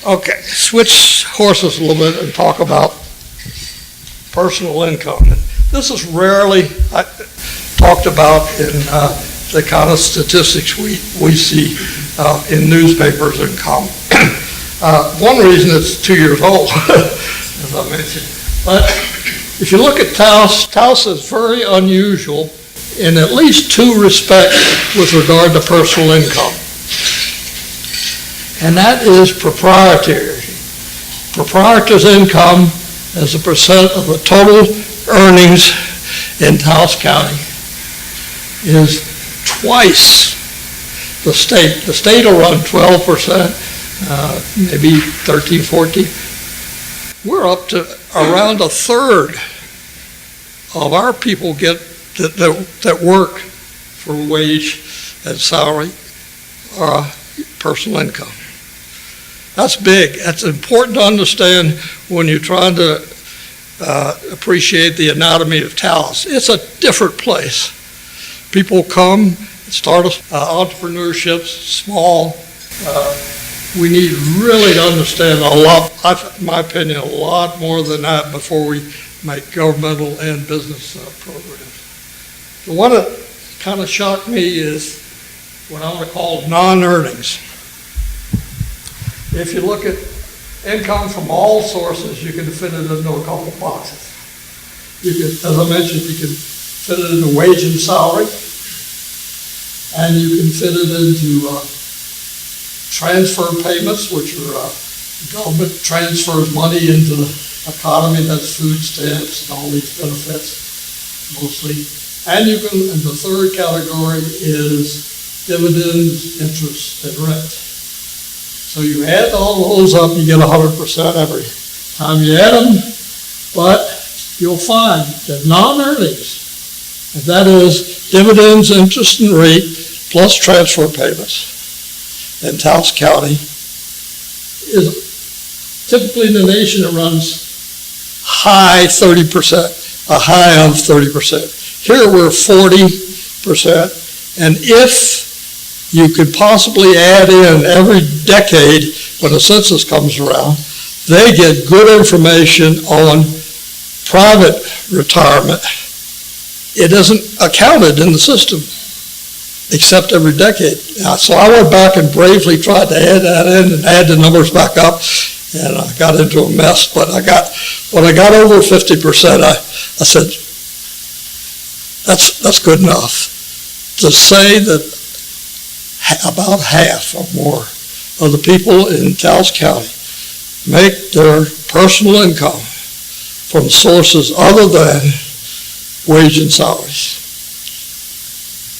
Okay, switch horses a little bit and talk about personal income. This is rarely talked about in the kind of statistics we see in newspapers and common. One reason it's 2 years old, as I mentioned. But if you look at Taos, Taos is very unusual in at least two respects with regard to personal income. And that is proprietary. Proprietor's income as a percent of the total earnings in Taos County is twice the state. The state will run 12%, maybe 13, 14. We're up to around a third of our people get that work for wage and salary personal income. That's big. That's important to understand when you're trying to appreciate the anatomy of Taos. It's a different place. People come, start entrepreneurships, small. We need really to understand a lot, in my opinion, a lot more than that before we make governmental and business programs. The one that kind of shocked me is what I want to call non-earnings. If you look at income from all sources, you can fit it into a couple boxes. You can, as I mentioned, you can fit it into wage and salary, and you can fit it into transfer payments, which are government transfers money into the economy. That's food stamps and all these benefits, mostly. And you can, and the third category is dividends, interest, and rent. So you add all those up, you get 100% every time you add them, but you'll find that non-earnings, and that is dividends, interest, and rate, plus transfer payments in Taos County, is typically in the nation it runs high 30%, a high of 30%. Here we're 40%, and if you could possibly add in every decade when a census comes around, they get good information on private retirement. It isn't accounted in the system, except every decade. So I went back and bravely tried to add that in and add the numbers back up, and I got into a mess, but when I got over 50%, I said, that's good enough to say that about half or more of the people in Taos County make their personal income from sources other than wage and salaries.